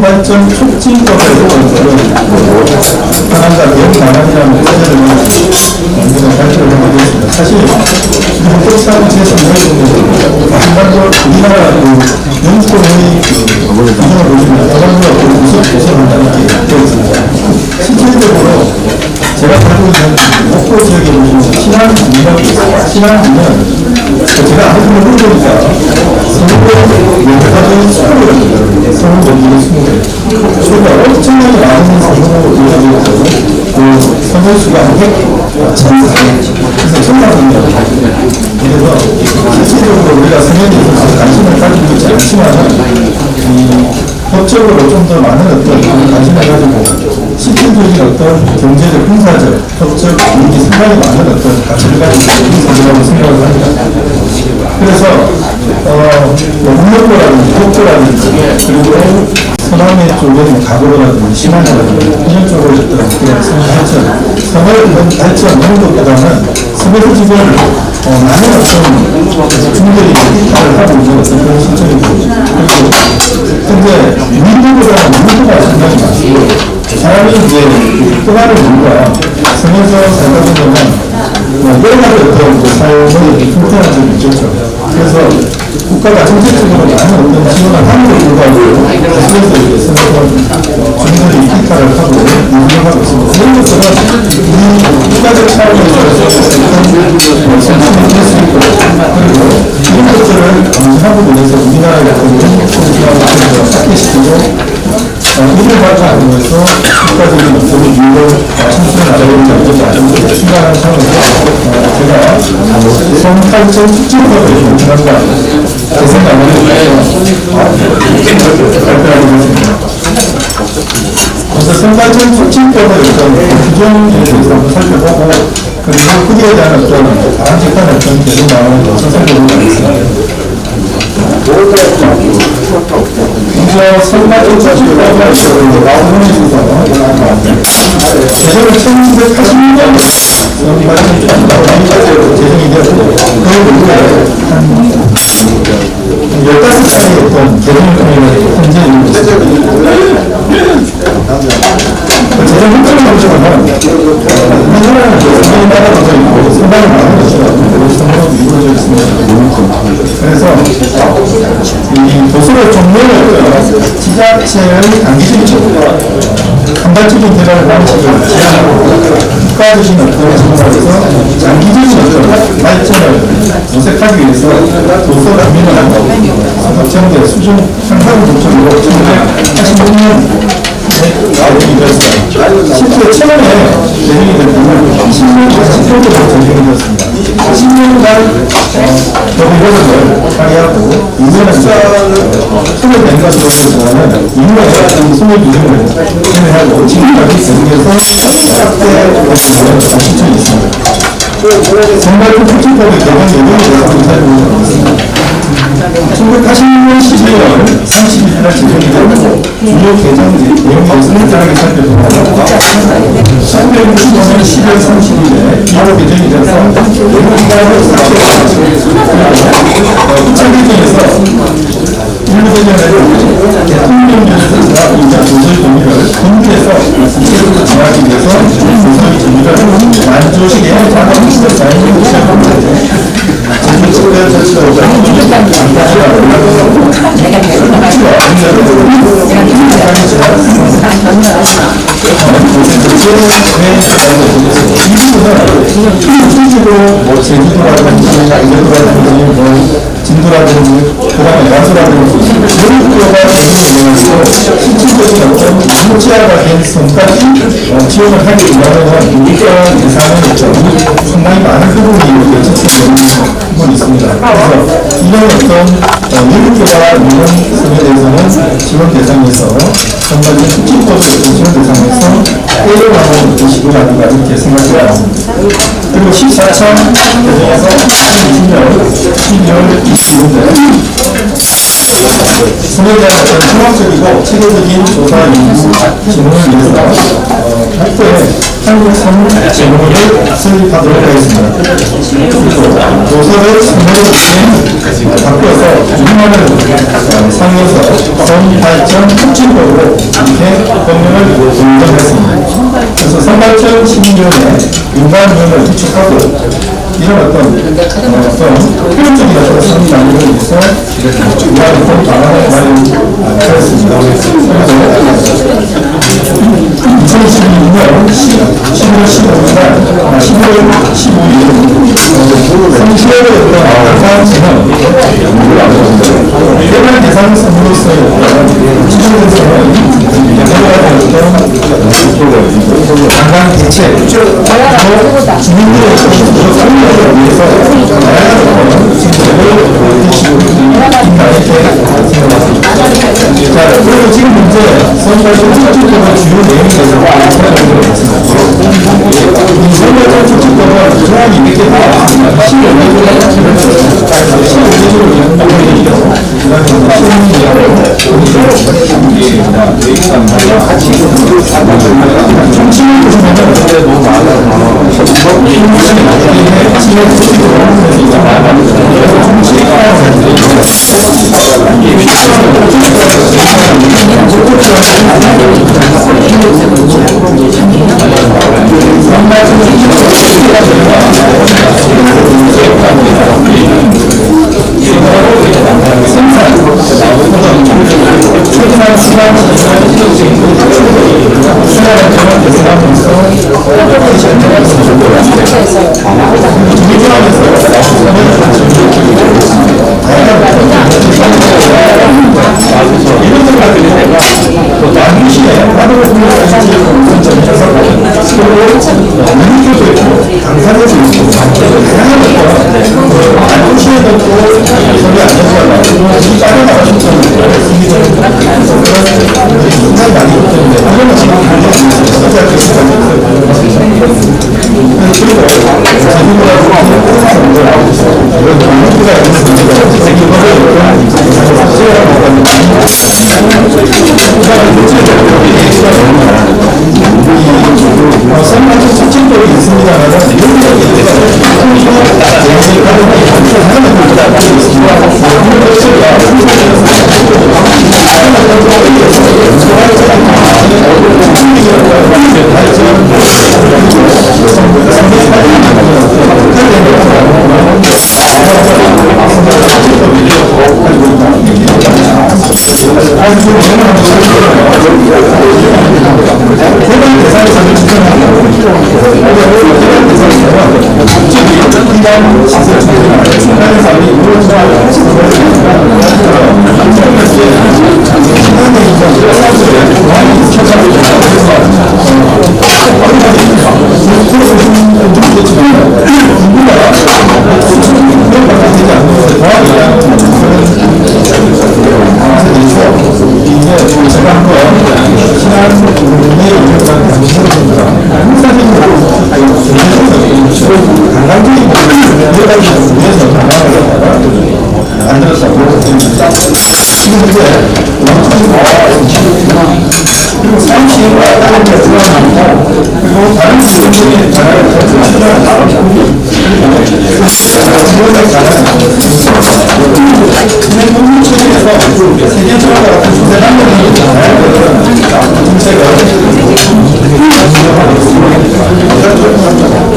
선발전 촉진법에서 하나가 대응 방안이라는 사례를 먼저 발표를 하게 됐습니다. 사실 헌법상 제3조는 한반도 우리나라 영주권의 기준을 보시면 한반도가 무슨 개선한다는 게 되어 있습니다. 실질적으로 제가 살고 있는 목포 지역에 보시면 신안 민박이 있습니다. 신안은 제가 아무튼 모르니까 서울의 명사적인 수고를 합니다. 서울 연구의 20개. 수고가 엄청나게 많은 성공으로 이루어지고 그 선거수가 그래서 천만원이에요. 그래서 실질적으로 우리가 성향에 있어서 관심을 가지고 있지 않지만 법적으로 좀 더 많은 어떤 관심을 가지고 실질적인 어떤 경제적, 군사적, 법적, 이렇게 상당히 많은 어떤 가치를 가지고 있는 사람이라고 생각을 합니다. 그래서 문명도라든지 법도라든지 그리고 서남의 쪽에는 가구라든지 신안이라든지 이런 쪽으로 어떤 발전, 성의 발전 이런 것보다는 성의 지금 많은 어떤 중들이 역할을 하고 있는 어떤 그런 실정이고 그리고 현재 민주보다는 민주가 상당히 많고 사람이 이제 떠나는 이유가 성에서 살다 보면 여러 가지 어떤 삶의 불편한 점이 있겠죠. 그래서 국가가 정책적으로 많은 어떤 지원을 함에도 불구하고 그래서 이제 성에서 주민들이 이탈을 하고 운영하고 있습니다. 그런 것들은 이 국가적 차원에서 성공을 할 수 있고 그리고 이런 것들을 감수하고 인해서 우리나라의 어떤 정책적으로 삭제시키고 이를 발전하면서 국가적인 어떤 유를 창출을 나가는 것을 생각하는 차원에서 제가 성발전 촉진법을 공부한다 제 생각을 발표하게 됐습니다. 그래서 성발전 촉진법의 어떤 규정에 대해서 한번 살펴보고 그리고 크기에 대한 어떤 바람직한 어떤 개선 방안을 살펴보도록 하겠습니다. 먼저 선발전 촉진법을 나오는 있어서 제정을 1980년 선발전 촉진법이 제정이 되었고 그 이후에 한 15차례의 어떤 개정을 통해 현재 제정 문제를 보시면 우리나라는 선발이 따라서 있고 선발이 많은 것이고 선발도 이루어져 있습니다. 그래서 이 도서의 종류를 지자체의 단기적으로 간발적인 개발 방식을 제한하고 국가주신 어떤 정책에서 장기적인 어떤 발전을 모색하기 위해서 도서 주민을 법정대 수준 상상을 목적으로 1986년 나오게 되었습니다. 실제 처음에 제정이 된 부분은 10년으로 제정이 되었습니다. 10년간 법의원을 발의하고 2년은 손을 낸 것으로 보면 2년에 22년을 진행하고 지금까지 제정에서 확대 실천이 있습니다. 선발전 촉진법의 개정 예정에 대해서 살펴보도록 하겠습니다. 1980년 12월 31일 날 제정이 되고 주요 개정지 내용이 상세하게 살펴보도록 하겠습니다. 1965년 12월 30일에 기호 개정이 되어서 내용을 삭제했습니다. 국회의원에서 일부 개정을 대통령령에서 이자 조서의 정의를 공개해서 실제로 정하기 위해서 조서의 정의를 만주시게 하는 자연인 시작합니다. 제주특별 자치도가 제주도라든지 진도라든지 그다음에 야수라든지 이런 구호가 대중에서 실질적인 어떤 무지화가 된 선까지 지원을 하기 위하여는 우리가 예산의 상당히 많은 부분이 이렇게 집중되는 부분이 있습니다. 그래서 이런 어떤 미국교가 이런 성에 대해서는 지원 대상에서 정말 특징법을 지원 대상에서 떼려가는 시도가 아닌가 이렇게 생각이 듭니다. 그리고 14차 대상에서 2020년 12월 22일에 성에 대한 어떤 통합적이고 체계적인 조사 연구 질문을 위해서 때 한국 선물 제목을 설립하도록 하겠습니다. 도서를 선물로 바꿔서 6만을 상에서 선발전 촉진법으로 이렇게 법령을 공정했습니다. 그래서 선발전 시민위원회 인간위원을 구축하고 이런 어떤 효율적인 어떤 선임 방법에 대해서 우리가 방안을 마련하였습니다. 2022년 11월 15일 15일 성시열의 어떤 대상지는 대만 대상 선물로서의 지정에서는 관광 대책, 주민들의 소식으로 참여를 위해서 다양한 정책을 보여주시고 자, 그리고 지금 문제 선발전 촉진법의 주요 내용에 대해서 살펴보도록 하겠습니다. 이 선발전 촉진법은 조항이 몇 개 나와 있습니다. 15개조로 연구되어 정치를 보시면은 너무 선발전 촉진법이 있습니다만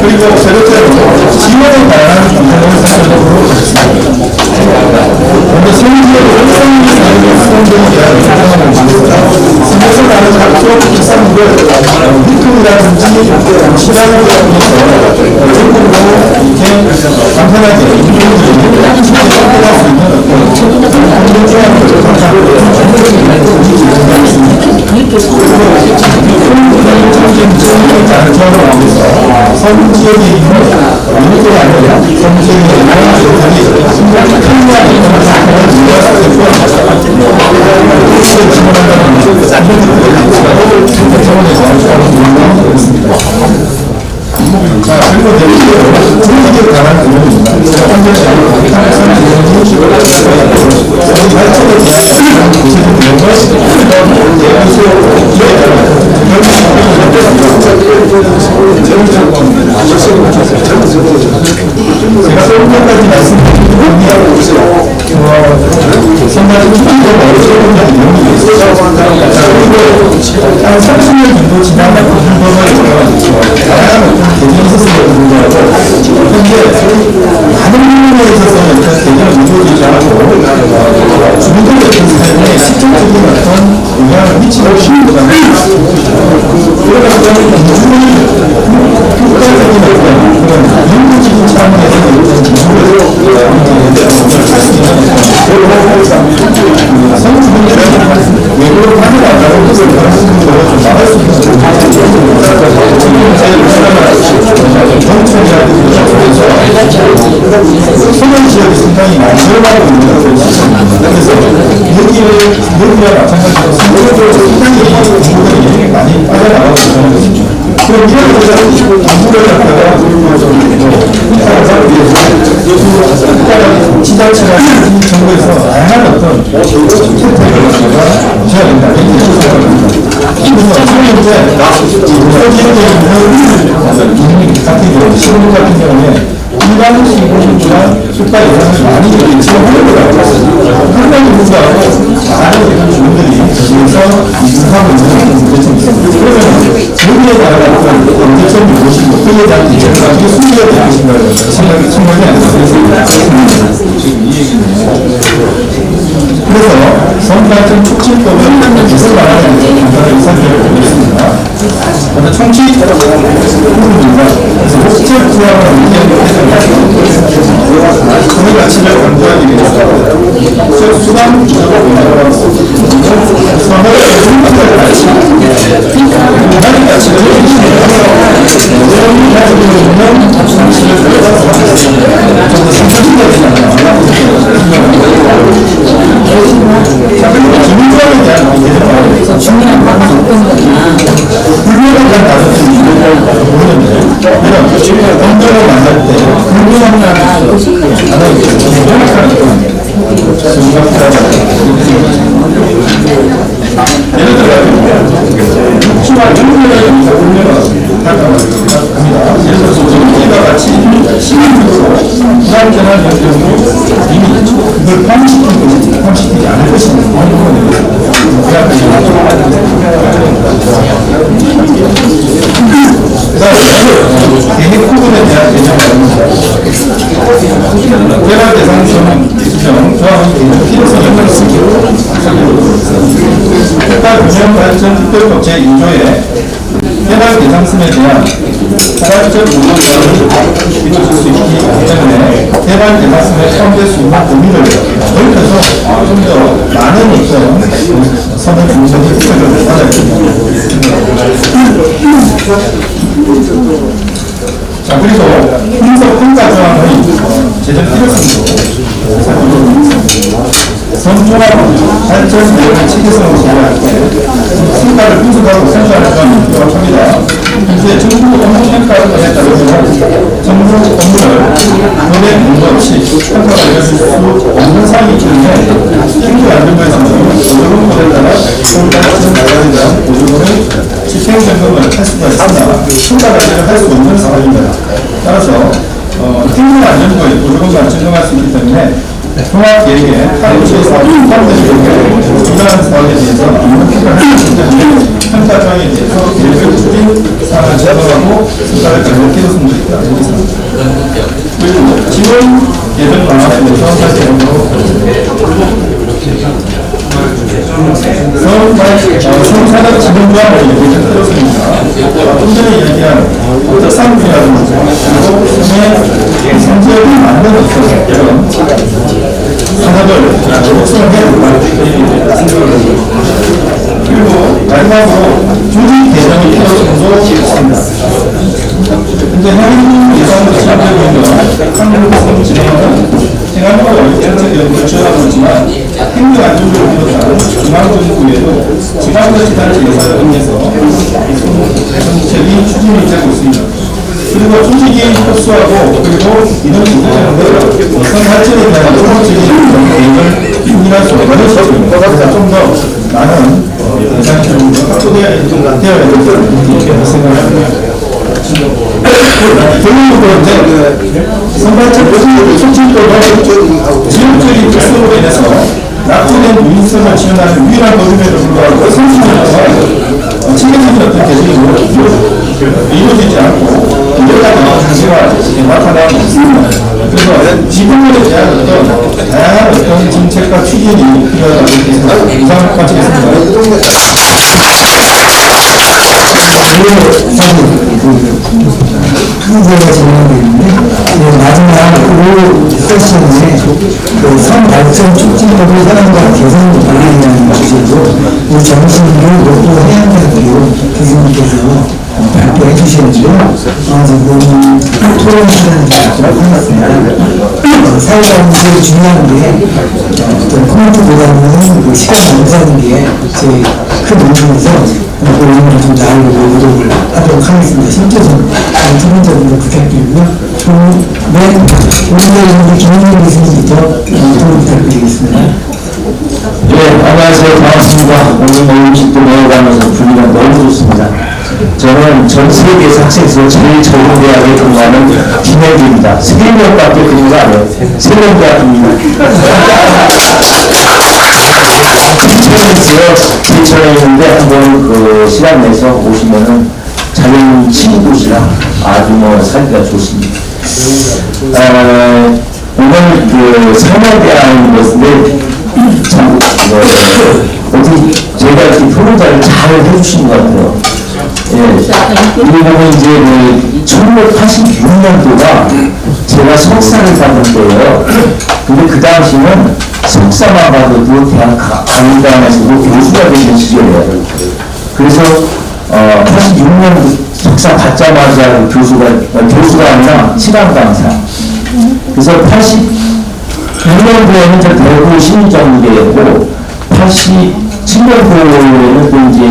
그리고 세 번째로 지원에 관한 정책을 살펴보도록 하겠습니다. 먼저 성지의 원성이 다른 수동적인 대학을 조정하는 방식입니다. 성에서 나는 각종 기상들, 휘통이라든지 시간을 통해서 전국으로 이렇게 간편하게 인종들이 쉽게 접근할 수 있는 어떤 공정조합을 선 지역에 있는 민족이 아니라 선 지역에 있는 사람들이 평화에 있는 사람을 지원하고 지원한다는 차원에서 있습니다. 자, 그리고 내일은 중국에 관한 의견입니다. 현재 발전에 대한 구체적 내용을 내부수 기획 정도 지나면 공부를 다양한 어떤 개념이 있었음에도 불구하고 현재 많은 부분에 있어서 일단 개념을 이루어지지 않고 주민들의 어떤 삶에 직접적인 어떤 영향을 미치고 싶은보다는 그런 어떤 국가적인 어떤 그런 인문적인 차원에서 어떤 기술을 할수 있는 성주민들의 외국을 하느라고 그것을 그런 부분으로 좀 나갈 수 있는 경찰이라든지 소년 지역이 상당히 많이 늘어나고 있는 그런 시점입니다. 그래서 여기와 마찬가지로 선거적으로 상당히 공부들이 많이 빠져나가고 있는 것입니다. 그럼 이런 공부를 갖다가 지자체가 정부에서 다양한 어떤 혜택을 갖다가 줘야 된다. 이렇게 생각합니다. 그래서 지금 이제 서지역에 있는 같은 경우, 시군 같은 경우에 일반 시군과 숙박 예산을 많이 지원하는 것 같아요. 그럼에도 불구하고 많은 주민들이 여기에서 이동하고 있는 문제점이 있습니다. 그러면 여기에 따른 어떤 문제점이 무엇이고 그에 대한 대책을 어떻게 수리해야 될 것인가를 생각이 충분히 안 되겠습니다. 그래서 성발전 촉진법을 개선하는 간단한 의사결을 보겠습니다. 먼저 총칙 부분입니다. 그래서 목적 구함을 의미하는 그의 가치를 강조하기 위해서 목적 수단 기조를 운영하고 선을 중심으로 가치 문화의 가치를 내용이 가지고 있는 가치를 들어가서 좀더 상징적이지 않나 기민권에 대한 이해를 중요한 부분은 불교에 대한 다른 모르는데 이런 언제로 만날 때 불교한 나라의 예를 들어 혹시나 영국의 보면은 갑니다. 예를 들어서 우리가 같이 시민으로 불안전한 경우 이미 그걸 포함시키지 않을 것입니다. 대립 부분에 대한 개념을 개발 대상 조항 개념 필요성을 말씀드립니다. 국가 균형 발전 특별법 제2조에 개발 대상성에 대한 포괄적 우선권을 미칠 수 있기 때문에 개발 대상성에 포함될 수 있는 범위를 넓혀서 좀 더 많은 어떤 선을 중심의 특별을 받아야 됩니다. 자, 그리고 분석 평가 조항의 제정 필요성도 살펴보겠습니다. 선조합 발전 내용의 체계성을 제외할 때 성과를 분석하고 선수하는 조항이 필요합니다. 현재 정부 업무 평가에 따르면 정부 업무를 논의 근거 없이 평가가 이뤄질 수 없는 사항이기 때문에 행정 안전부에서는 보조금에 따라 서울발전 나라에 대한 보조금의 집행 점검을 할 수가 있습니다. 평가 관리를 할 수 없는 상황입니다. 따라서 행정안전부의 보조금만 증정할 수 있기 때문에 종합계획에 하루치의 사업이 포함되는 경우에 중요한 사업에 대해서 평가를 할 수 있기 때문에 평가 조항에 대해서 계획을 추진 사항을 제공하고 평가를 결정 필요성도 있다. 그리고 지원 예정 방안에 대해서 살펴보도록 성산업 지원조항을 얘기를 들었습니다. 좀 전에 얘기한 특산물이라든지 그리고 성지역이 만든 어떤 이런 산업을 육성을 해야 된다. 그리고 마지막으로 조직 개정의 필요성도 있습니다. 현재 현행 예산으로 지원되고 있는 한국성진흥원은 행안부가 정책연구를 지원하고 있지만 행정안전부를 비롯한 중앙정부에도 지방자치단체 예산을 응해서 정책이 추진이 되고 있습니다. 그리고 조직이 협소하고 그리고 이런 문제점들 선발전에 대한 종합적인 계획을 준비할 수 없는 시점입니다. 좀 더 많은 대상이 좀 확보되어야 되는 생각합니다. 결론적으로 이제 선발전 촉진법은 지역적인 특성으로 인해서 낙후된 유인성을 지원하는 유일한 법임에도 불구하고 선수로서 체계적인 어떤 지분에 대한 다양한 정책과 추진이 필요하다고 생각합니다. 이상 마치겠습니다. 항제가 진행되고 있는데 마지막 세션에 선발전 촉진법을 사람과 개선을 마련하는 주제로 이 정신을 목표 해양대학교 교수님께서 발표해 주시는데요. 지금 토론 시간을 끝났습니다. 사회가 문제가 중요한 게 어떤 코멘트보다는 그 시간 정사하는 게 제일 큰 문제에서 오늘 좀 나으려고 노력을 하도록 하겠습니다. 신조선 기본적으로 부탁드리고요. 오늘 김현정 교수님부터 토론 부탁드리겠습니다. 네, 안녕하세요. 반갑습니다. 오늘 음식도 배워가면서 분위기가 너무 좋습니다. 저는 전 세계에서 학생에서 제일 좋은 대학에 근무하는 김현주입니다. 3명밖에 근무가 안 해요. 3명 대학입니다. 제천에 있는데 한번 그 시간 내서 오시면은 자연 친구시라 아주 뭐 살기가 좋습니다. 오늘 그 상명대학인 것인데 참 어떻게 제가 이렇게 표현자를 잘 해주신 것 같아요. 예, 이게 보면 이제 그 1986년도가 제가 석사를 받은 때예요. 근데 그 당시는 석사만 받아도 대학 강의단에서도 교수가 되는 시절이에요. 그래서 86년 석사 받자마자 교수가 아니라 실험 강사. 그래서 86년도에는 저 대구 신정대였고 87년도에는 또 이제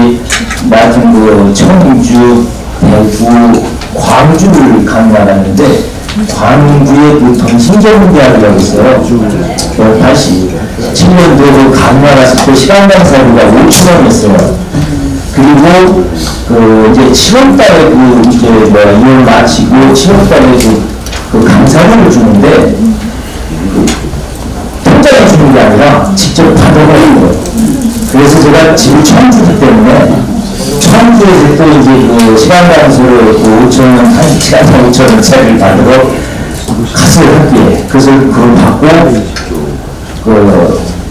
낮은 그 청주, 대구, 광주를 강의하는데 광주에 그 동신전문대학이라고 있어요. 87년도에 강의했을 때 시간 강사비가 5,000원이었어요. 그리고 그 이제 7월달에 그 이제 이걸 마치고 7월달에 그 강사료를 주는데 통장에 주는 게 아니라 직접 받아가는 거예요. 그래서 제가 지금 청주기 때문에 청주에서 또 이제 그 시간 강사로 5,000원, 1시간당 5,000원짜리를 받으러 갔어요, 학교에. 그래서 그걸 받고 그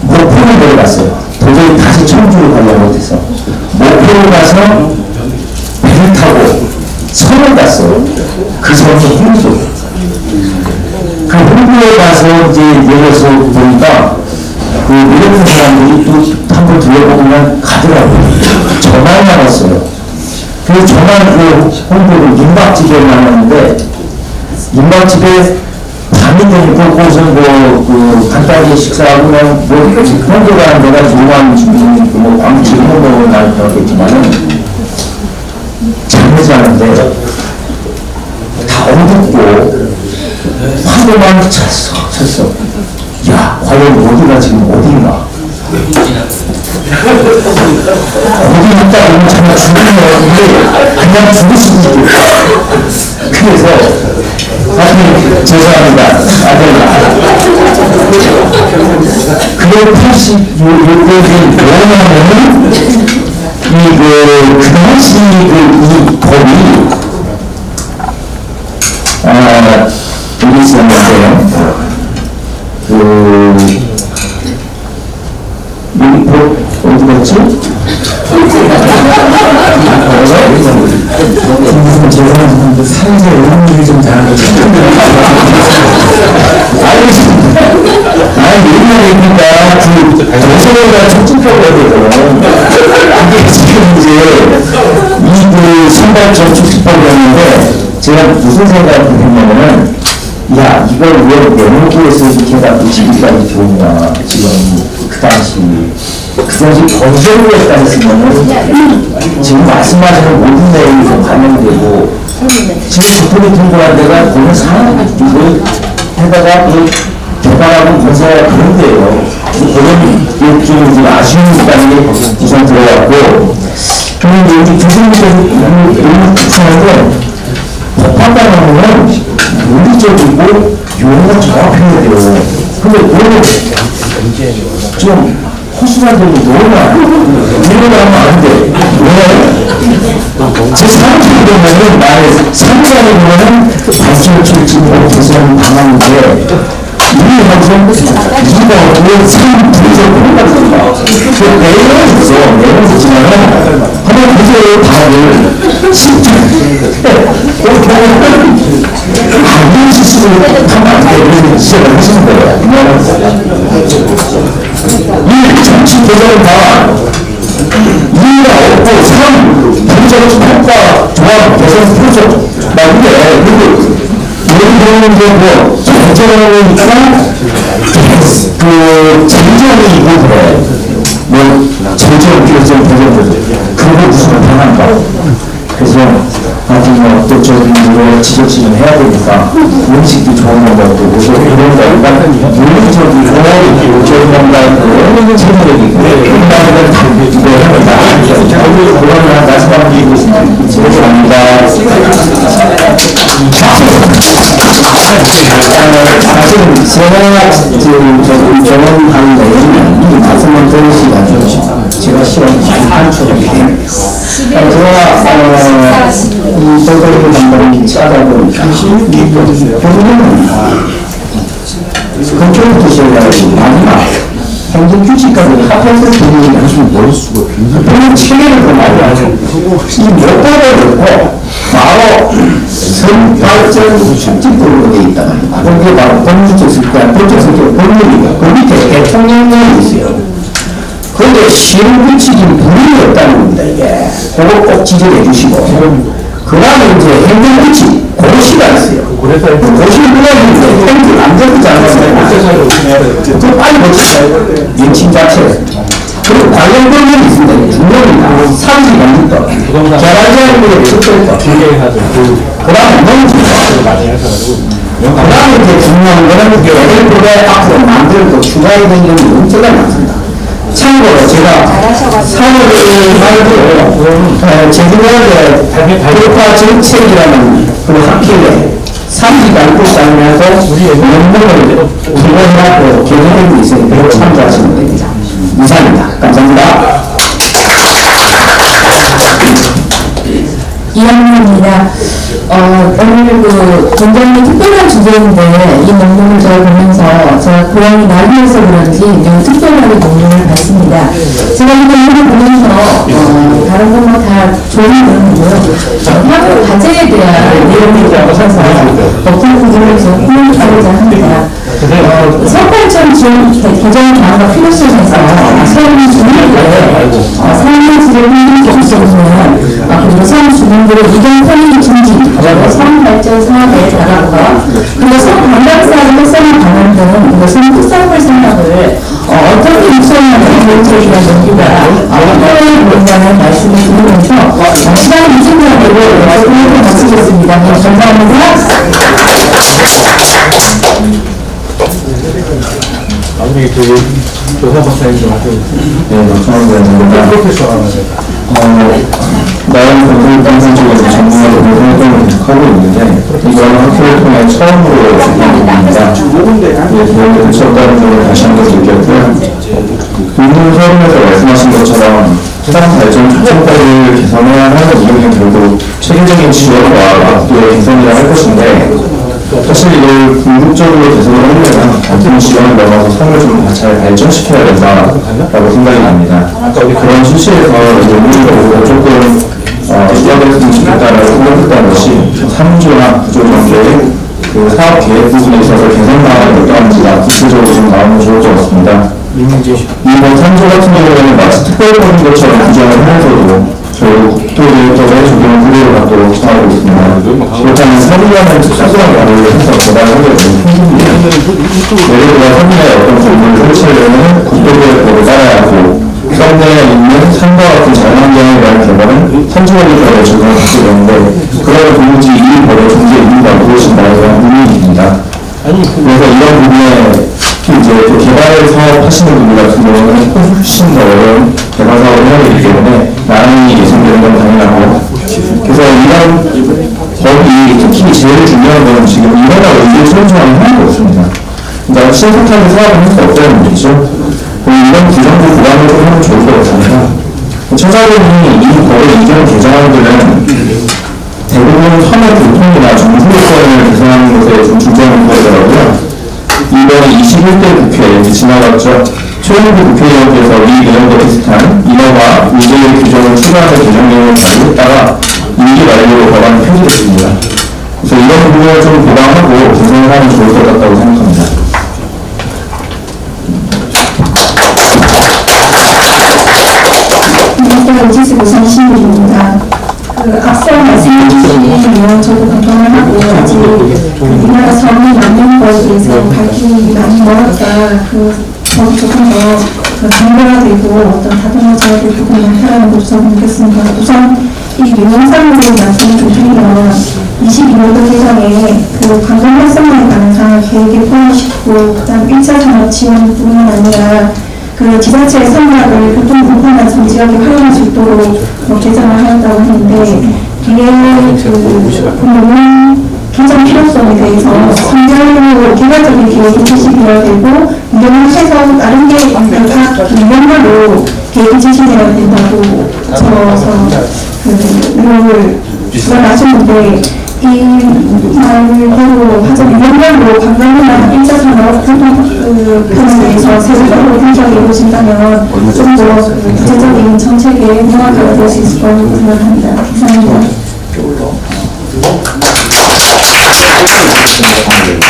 목포를 내려갔어요. 도저히 다시 청주로 가려고 못해서 목포로 가서 배를 타고 서울 갔어요. 그 섬이 홍수. 그 홍보에 가서 이제 내려서 보니까 그 내려온 사람들이 또 한번 들려보면 가더라고요. 저만 남았어요. 그래서 저만 그 홍보를 민박집에 나눴는데 민박집에 밤이 되니까 거기서 그 간단히 식사하고 그냥 홍보가 내가 좋아하는 중심이 뭐 광주 홍보를 날 배웠겠지만은 잠을 자는데 다 어둡고 화도만 쳤어. 야, 과연 어디가 지금 어디인가? 어디 있다 보면 정말 죽는 거였는데 그냥 죽을 수도 있겠다. 그래서 아니 죄송합니다. 그걸 86년도에 뭐냐면은 그 당시 이 법이 여기 있었는데 여기 법 어디 갔지? 죄송합니다. 사회자 이런 일이 좀 잘하고 알겠습니다. 아니, 얘기하니까 도서관과 촉진법이거든요. 이게 지금 이제 그 선발적 촉진법이었는데 제가 무슨 생각을 했냐면은 야, 이걸 왜 내놓고에서 이렇게 해갖고 지금까지 좋은가. 지금 그 당시 건설을 했다했으면은 지금 말씀하시는 모든 내용이 좀 반영되고 지금 국토비 통보한 데가 보면 이걸 해다가 개발하고 건설하고 그런 데예요. 그런 좀 이제 아쉬운 시간이 우선 들어갔고 그런데 여기 교수님께서 너무 특수한데 법학과는 논리적이고 용어가 정확해야 돼요. 근데 그거는 좀 허술한 점이 너무 많아요. 이러고 하면 안 돼. 왜? 제 사람들이 보면은 나의 상장에 보면은 발전 출진 개선 방안인데 하면서 이거 왜참 부르셨고 그 내용은 있어. 내용은 있지만은 한번 보세요. 답을 진짜 이런 식으로 하면 안 돼. 그래서 지적을 하시는 거예요. 이 정치 도전은 다 이유가 없고 사람 부정적 효과 조합 개선 프로젝트 맞는데 예를 들면 뭐 정정이니까 그 정정이 이거래 뭐 정정 개선 프로젝트 그거 무슨 나타난가 그래서 아무튼 어떤 쪽으로 지적질을 해야 되니까 음식도 좋은 거 먹고 그래서 이런 거 일단 물리적인 조합이 있고 좋은 건가 이런 체력이 있고 그런 다음에 이거 합니다. 그러면 말씀드리고 죄송합니다. 사실 제가 지금 경험한 내용은 이 말씀만 들으시면 제가 시험 한 초입니다. 제가 이 저거를 한번 찾아다 보니까 경우는 그쪽으로 드시려고 마지막 행정규칙까지 합해서 분위기를 하시면 모를 수가 없습니다. 그런 체계를 더 많이 하죠. 이 못하게 놓고 바로 선발전 축집으로 되어 있단 말입니다. 그게 바로 법률적 성격, 법적 성격, 법률이고 그 밑에 대통령령이 있어요. 그런데 실무규칙이 불이이 없다는 겁니다, 이게. 그거 꼭 지적해 주시고. 그 다음에 이제 행정규칙, 고시가 있어요. 고시를 불러주는데 행정 안 되지 않았어요. 그거 빨리 고치세요. 연침 자체. 그리고 관련 법령이 있습니다. 중요합니다. 상지관리법, 개발자의 특별법, 그 다음에 농지법. 그 다음에 이제 중요한 거는 개발법에 앞으로 만들고 추가해야 되는 게 문제가 많습니다. 참고로 제가 3월 말도 제주도의 교과 정책이라는 그 학회에 30안국장에서 연봉을 기본하고 개정된 게 있으니 그걸 참조하시면 됩니다. 이상입니다. 감사합니다. 이양입니다. 오늘 그 굉장히 특별한 주제인데 이 논문을 제가 보면서 제가 고향이 나비여서 그런지 매우 특별하게 논문을 봤습니다. 제가 이 논문을 보면서 다른 건 뭐 다 좋은 내용이고요. 향후 과제에 대한 내용이 있어서 어떤 부분에서 코멘트하고자 합니다. 선발전 지원 개정 방안과 필요성에서 서울 주민들의 삶의 질을 흥미적으로는 그리고 서울 주민들의 이동 편의 증진, 그리고 서울 발전 사업의 다각화, 그리고 서울 관광 사업의 활성화 방안 등 이것은 특산물 생각을 어떻게 육성하는 정책에 대한 연구가 필요해 보인다는 말씀을 드리면서 시간을 미진하고 여러분께 마치겠습니다. 감사합니다. 나중에 그 교사 박사님 좀 하죠. 네, 감사합니다. 나는 공공방송 쪽에서 전문가로 활동을 하고 있는데 이번 학교를 통해 처음으로 준비한 부분입니다. 도움이 되셨다는 점을 다시 한번 느꼈고요. 공동 서울에서 말씀하신 것처럼 해당 발전 초점까지 개선해야 하는 이유는 결국 체계적인 지원과 앞뒤의 개선이라 할 것인데 사실 이걸 궁극적으로 개선을 하려면 단순 지원을 넘어서 삶을 좀 잘 발전시켜야 된다라고 생각이 납니다. 그런 취지에서 논문을 보고 조금 시작했으면 좋겠다라고 생각했던 것이 3조나 9조 정도의 그 사업 계획 부분에 있어서 개선 방안이 어떠한지가 구체적으로 좀 나오면 좋을 것 같습니다. 이번 3조 같은 경우에는 마치 특별법인 것처럼 규정을 하면서도 결국 국토교육법의 적용을 그대로 갖도록 추진하고 있습니다. 그렇다면 서울과는 특수한 관계를 해서 개발하기가 너무 힘듭니다. 예를 들어 서울에 어떤 건물을 설치하려면 국토교육법을 따라야 하고 서울에 있는 산과 같은 자연환경에 대한 개발은 산지관리법에 적용을 하게 되는데 그러면 도무지 이 법의 존재 이유가 무엇인가에 대한 의문입니다. 그래서 이런 부분에 이제 또 개발 사업 하시는 분들 같은 경우는 훨씬 더 어려운 개발 사업을 해야 되기 때문에 나란히 예상되는 건 당연하고 그래서 이런 법이 특히 제일 중요한 건 지금 이거나 의지의 소유조항이 하나도 없습니다. 그러니까 신속하게 사업을 할 수 없다는 얘기죠. 이런 규정도 보완을 좀 하면 좋을 것 같습니다. 찾아보니 이 법의 이전 개정안들은 대부분 산업 교통이나 정수요건을 개선하는 것에 좀 중점을 두었더라고요. 이번에 20년 21대 국회에 지나갔죠. 최영구 국회의원께서 이 내용과 비슷한 인허가, 유죄의 규정을 추가하는 개정 내용을 발의했다가 임기 만료로 법안이 표기됐습니다. 그래서 이런 부분을 좀 보강하고 개선을 하면 좋을 것 같다고 생각합니다. 오지스 부산시민입니다. 앞서 말씀해 주신 내용 저도 공감을 하고 아직 우리나라 성이 맞는 거에 대해서 밝히기 많이 멀었다. 조금 더 정교화되고 어떤 다듬어져야 될 부분이 많다라는 것을 저는 느꼈습니다. 우선 이 유명상으로 말씀을 드리면 22년도 개정에 관광 활성화에 관한 사항을 계획에 포함시키고 그다음 1차 산업 지원뿐만 아니라 지자체의 선박을 교통 불편한 지역에 활용할 수 있도록 개정을 하였다고 하는데 이게 개정 필요성에 대해서 성장으로 개발적인 계획이 제시되어야 되고 이용을 해서 다른 게 각 유형별로 계획이 제시되어야 된다고 적어서 내용을 말하셨는데 이 말대로 하자면 유형별로 관광이나 1차 산업 교통편에 대해서 세부적으로 분석이 이루어진다면 좀 더 구체적인 정책에 명확하게 될 수 있을 거라고 생각합니다. 이상입니다.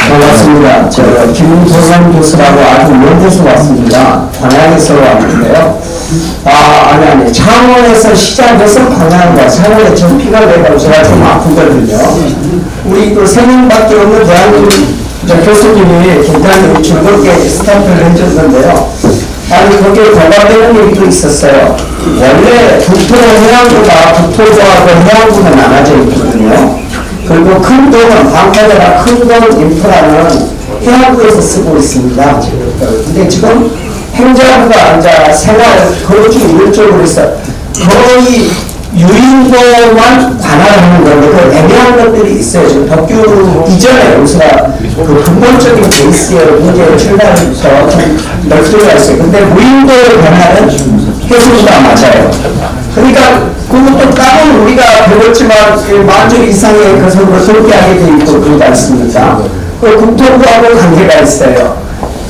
반갑습니다. 저 김소선 교수라고 아주 먼 데서 왔습니다. 광양에서 왔는데요. 아니 창원에서 시작해서 광양과 창원에 전피가 되고 제가 좀 아프거든요. 우리 또 3명밖에 없는 대한민국 교수님이 굉장히 즐겁게 스타트를 해줬는데요. 아니 거기에 고발되는 얘기도 있었어요. 원래 북토 해양부가 북토조하고 해양부가 나눠져 있거든요. 그리고 큰 돈은 방파제나 큰 돈 인프라는 해양부에서 쓰고 있습니다. 근데 지금 행자부가 이제 생활 거주 일쪽으로 해서 거의 유인도만 관할하는 건데 그 애매한 것들이 있어요. 지금 덕규 이전에 우리가 그 근본적인 베이스의 문제의 출발부터 좀 넓히가 있어요. 근데 무인도의 관할은 해수부가 맞아요. 그러니까 그것도 따로 우리가 배웠지만 만주 이상의 것을 설계하게 돼 있고 그러지 않습니까? 그 국토부하고 관계가 있어요.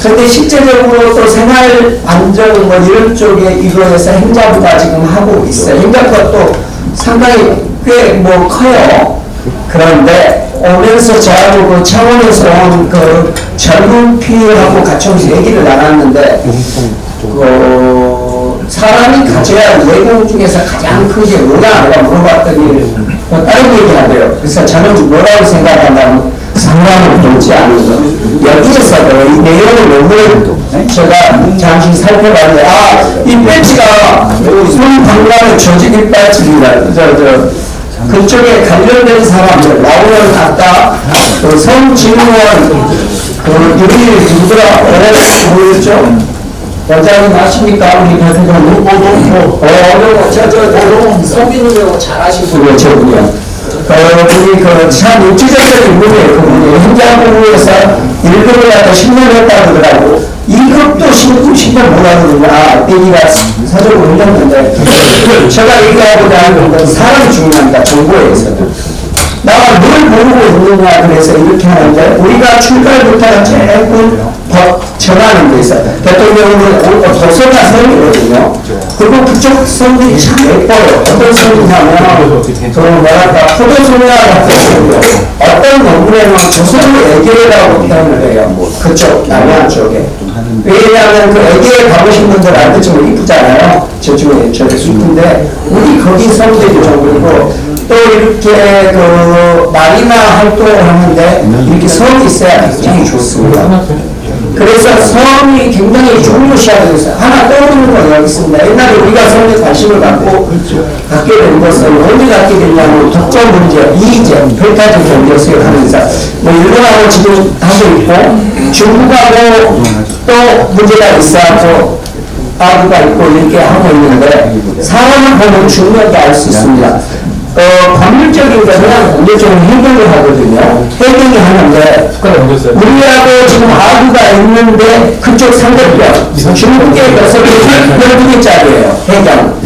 그런데 실제적으로 또 생활 안정 뭐 이런 쪽에 이거에서 행자부가 지금 하고 있어요. 행자부가 또 상당히 꽤 뭐 커요. 그런데 오면서 저하고 그 창원에서 온 그 젊은 피하고 같이 오면서 얘기를 나눴는데 사람이 가져야 할 내공 중에서 가장 큰 게 뭐냐 내가 물어봤더니 다른 얘기 하대요. 그래서 저는 뭐라고 생각한다면 상관을 돌지 않은 거. 여기에서도 이 내용을 너무 제가 잠시 살펴봤는데 이 배지가 손 방관의 조직의 배지입니다. 그쪽에 관련된 사람들 나오는 아까 그 성진원 그 유리 누구라 뭐였죠? 원장님 아십니까? 우리 대표님 성빈님하고 잘 아시고 저분이요. 우리 참 육지적인 분이에요. 그분이 행정부에서 1급을 갖다 10년 했다고 그러더라고. 2급도 10년 못하거든요. 얘기가 사적으로 흘렸는데 제가 얘기하고자 건 사람이 중요합니다. 정보에서는. 나가 뭘 모르고 있느냐 그래서 이렇게 하는데 우리가 출발부터 조금 전하는 데 있어요. 대통령은 도서가 섬이거든요. 그리고 그쪽 섬들이 참 예뻐요. 어떤 섬이냐면 그 뭐랄까 포도소녀 같은 섬이요. 어떤 논문에는 조선의 애교라고 표현을 해요. 그쪽 남해안 쪽에. 왜냐하면 그 애교에 가보신 분들한테 좀 이쁘잖아요. 저쪽에 저기 숲인데 우리 거기 섬들이 좀 그리고 또 이렇게 그 마리나 활동을 하는데 이렇게 섬이 있어야 굉장히 좋습니다. 그래서 섬이 굉장히 중요시하고 있어요. 하나 떠오르는 건 여기 있습니다. 옛날에 우리가 섬에 관심을 갖고 갖게 된 것은 언제 갖게 됐냐면 독점 문제, 이의제, 배타적 경제 수행하면서 뭐 일본하고 지금 하고 있고 중국하고 또 문제가 있어서 아부가 있고 이렇게 하고 있는데 사람을 보면 중요하게 알 수 있습니다. 법률적인 거는 문제적으로 해결을 하거든요. 해결이 하는데 우리하고 지금 아부가 있는데 그쪽 상대편 중국의 녀석이 12개짜리예요. 해경.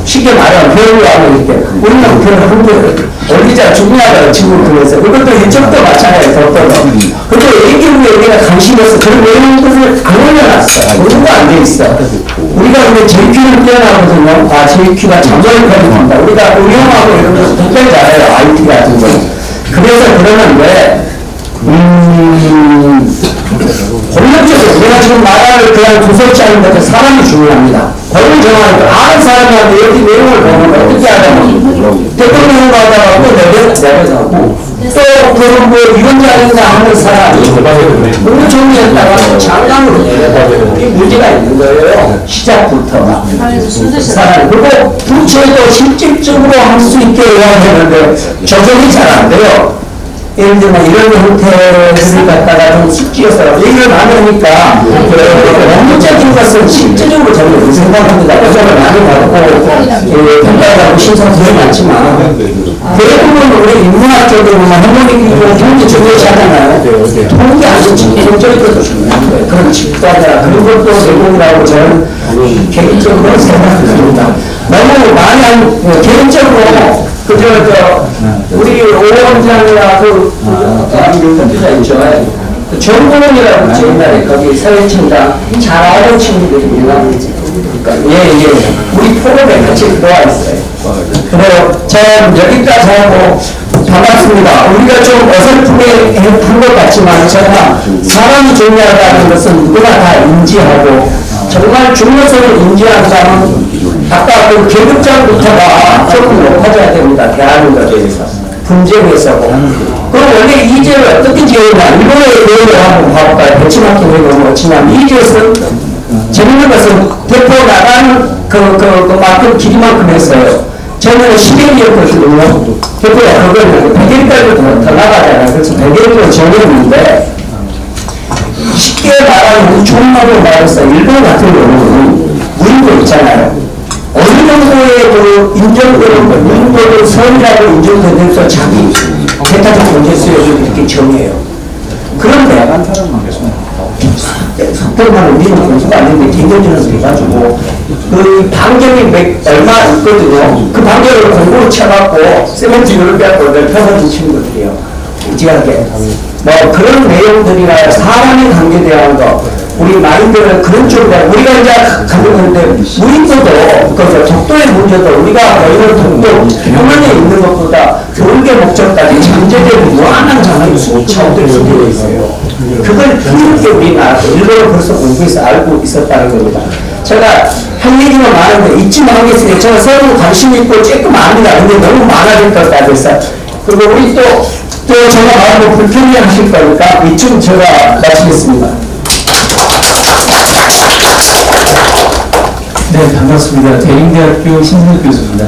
쉽게 말하면 별로 하고 있대. 우리는 그런 흥분을 올리자 중요하다고 지금 그래서 그것도 일정도 마찬가지예요. 더더더. 근데 애기부에 우리가 관심에서 그런 내용들을 안 올려놨어. 모두가 안 돼 있어. 우리가 근데 JQ를 뛰어나거든요. 아, JQ가 잠정까지 본다. 우리가 응용하고 이런 거 굉장히 잘해요. IT 같은 거. 그래서 그러는데 본격적으로 우리가 지금 나라를 그냥 구설치 않는 것도 사람이 중요합니다. 법을 정하는 거 아는 사람한테 여기 내용을 보면 어떻게 하냐면 대통령과 하다가 또 내려가고 또 그런 뭐 위원장이나 하는 사람이 법을 정리했다가 장관으로 내려가고 이 문제가 있는 거예요. 시작부터가 사람 그리고 부채도 실질적으로 할 수 있게 해야 되는데 조정이 잘 안 돼요. 예를 들면 이런 형태를 갖다가 좀 숙지해서 얘기를 많으니까 법률적인 것은 실질적으로 저는 생각합니다. 표정을 많이 받고 평가하고 심사들이 많지만 대부분 우리 인문학적으로만 행동이고 경제 중요시하잖아요. 통계 아주 경제적인 것도 중요한 거예요. 그런 집단이나 그런 것도 내용이라고 저는 개인적으로 생각합니다. 너무 많이 한 개인적으로 우리 오원장이나 대표자 있죠. 정보원이라고 있죠. 옛날에 거기 사회청장 잘 아는 친구들입니다. 예. 우리 프로그램에 같이 들어와 있어요. 그래요. 전 여기까지 하고 반갑습니다. 우리가 좀 어설프게 한 것 같지만 제가 사람이 중요하다는 것은 누구나 다 인지하고 정말 중요성을 인지한다면 아까 그 계급장부터가 조금 높아져야 됩니다. 대한민국에 대해서. 분쟁에서고. 그럼 원래 이재를 어떻게 지었냐. 이번에 내용을 한번 봐볼까요? 배치마킹 내용을 뭐치냐면 이재는 재밌는 것은 대표 나가는 그만큼 길이만큼 했어요. 저는 10일이었거든요. 대표가 그걸 100일까지 더 나가잖아요. 그래서 100일로 정했는데 쉽게 말하면 총마로 말해서 일본 같은 경우는 무인도 있잖아요. 어느 정도의 그 인정되는 무인도를 선이라고 인정되면서 자기 대타적 경제 수요를 이렇게 정해요. 그런데 석들만 우리는 공수가 안 되는데 경제전에서 해가지고 그 반경이 얼마 있거든요. 그 반경을 공부를 쳐갖고 세븐틴을 빼고 펴가진 친구들이에요. 지하게 뭐 그런 내용들이나 사람의 관계에 대한 거 우리 마인드는 그런 쪽으로 우리가 이제 가져오는데 무인도도 그 독도의 문제도 우리가 너희들 독도 표면에 있는 것보다 교육의 목적까지 잠재되는 무한한 장학이 수차원들이 되어 있어요. 그걸 힘있게 우리가 일본을 벌써 공부해서 알고 있었다는 겁니다. 제가 할 얘기가 많은데 잊지 말겠으니 제가 서로 관심 있고 조금 압니다. 근데 너무 많아질 것 같아서 그리고 우리 또 제가 말하고 불편해 하실 거니까 이쯤 제가 마치겠습니다. 네, 반갑습니다. 대림대학교 신승엽 교수입니다.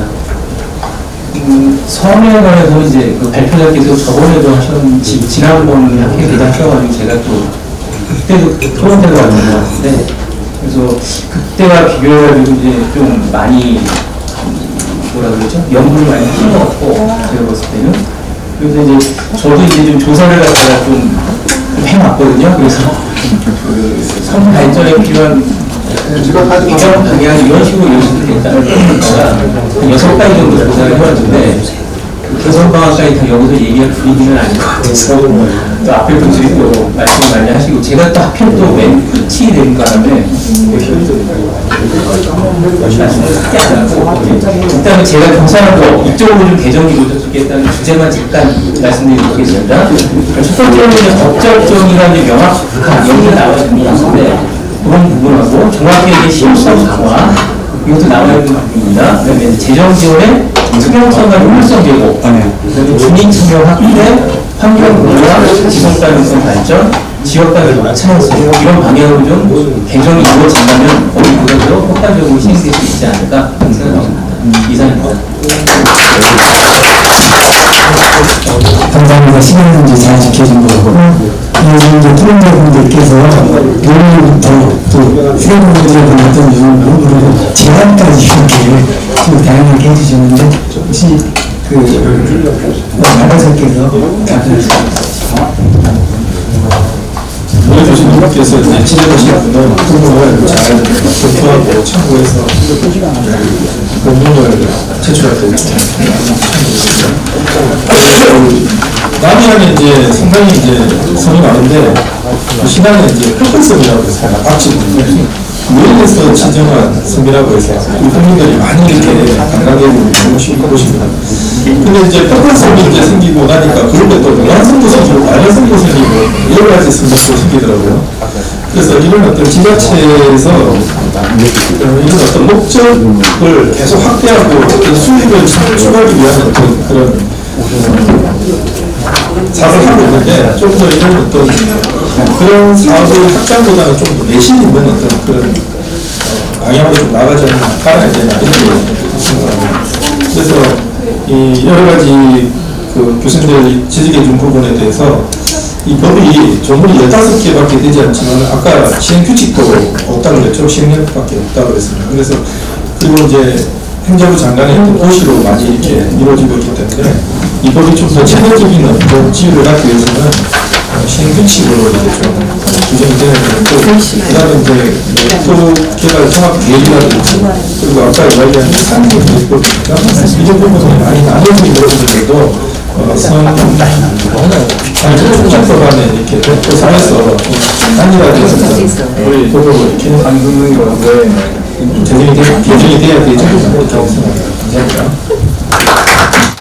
성에 관해서 이제 그 발표자께서 저번에도 지난번 학회 대답하셔가지고 제가 또 그때도 토론 때가 왔는데 그래서 그때와 비교해가지고 이제 좀 많이 뭐라 그러죠? 연구를 많이 하신 것 같고 제가 봤을 때는 그래서 이제 저도 이제 좀 조사를 갖다가 좀 해놨거든요. 그래서 그 성 발전에 필요한 이런 방향 이런 식으로 연습됐다는 거가 6가지 정도 조사를 해왔는데 교선방학까지 다 여기서 얘기할 분위기는 아닌 것 같아서 또 앞에 분들이 또 말씀 많이 하시고 제가 또 하필 또 맨 끝이 된 바람에 일단은 제가 경사하고 이쪽으로 좀 개정이 좋겠다는 주제만 잠깐 말씀드리겠습니다. 첫 번째는 법적정의가 명확한 여기 나와 있는 건데 그런 부분하고 종합계획의 시효성 강화 이것도 나와 있는 부분입니다. 그다음에 재정 지원의 투명성과 효율성 제고, 그다음에 주민 참여 확대, 환경 보호와 지속 가능성 발전, 지역 간의 차이성 이런 방향으로 좀 개정이 이루어진다면 어느 부분도 효과적으로 시행될 수 있지 않을까 생각합니다. 이상입니다. 감사합니다. 시간 이제 잘 지켜준 거고 요즘 이제 토론자분들께서 요일부터 또 수행분들에 대한 어떤 그리고 제안까지 이렇게 좀 다양하게 해주셨는데 혹시 나가사께서 보여주시면 시장님께서 이제 지적하신 부분을 잘 검토하고 참고해서 본문을 제출할 때 남해안에 이제 상당히 이제 섬이 많은데 신안에 이제 표현섬이라고 해서 박쥐인데 유엔에서 지정한 섬이라고 해서 우리 국민들이 많이 이렇게 관광객을 모시고 보십니다. 근데 이제 표현섬이 이제 생기고 나니까 그런데 또 노란섬도 생기고 빨간섬도 생기고 여러 가지 섬도 생기더라고요. 그래서 이런 어떤 지자체에서 이런 어떤 목적을 계속 확대하고 어떤 수익을 창출하기 위한 어떤 그런 사업을 하고 있는데 좀 더 이런 어떤 그런 사업의 확장보다는 좀 더 내신 있는 어떤 그런 방향으로 좀 나가지 않아야 되나 이런 생각합니다. 그래서 이 여러 가지 그 교수님들이 지적해 준 부분에 대해서 이 법이 조문이 15개밖에 되지 않지만 아까 시행 규칙도 없다고 그랬죠. 시행령밖에 없다고 그랬습니다. 그래서 그리고 이제 행정부 장관의 어떤 고시로 많이 이렇게 이루어지고 있기 때문에 이 법이 좀 더 체계적인 어떤 지위를 갖기 위해서는 시행규칙으로 이렇게 좀 규정이 되는 거고, 그 다음에 이제 또 개발 통합 계획이라든지, 그리고 아까 이야기한 상계계획법이니까 이런 부분이 많이 나눠져 있는 부분들도 총책법안에 이렇게 도상해서 단일화돼서 우리 법으로 이렇게 개정이 돼야 되지 않을까 이렇게 생각합니다. 감사합니다.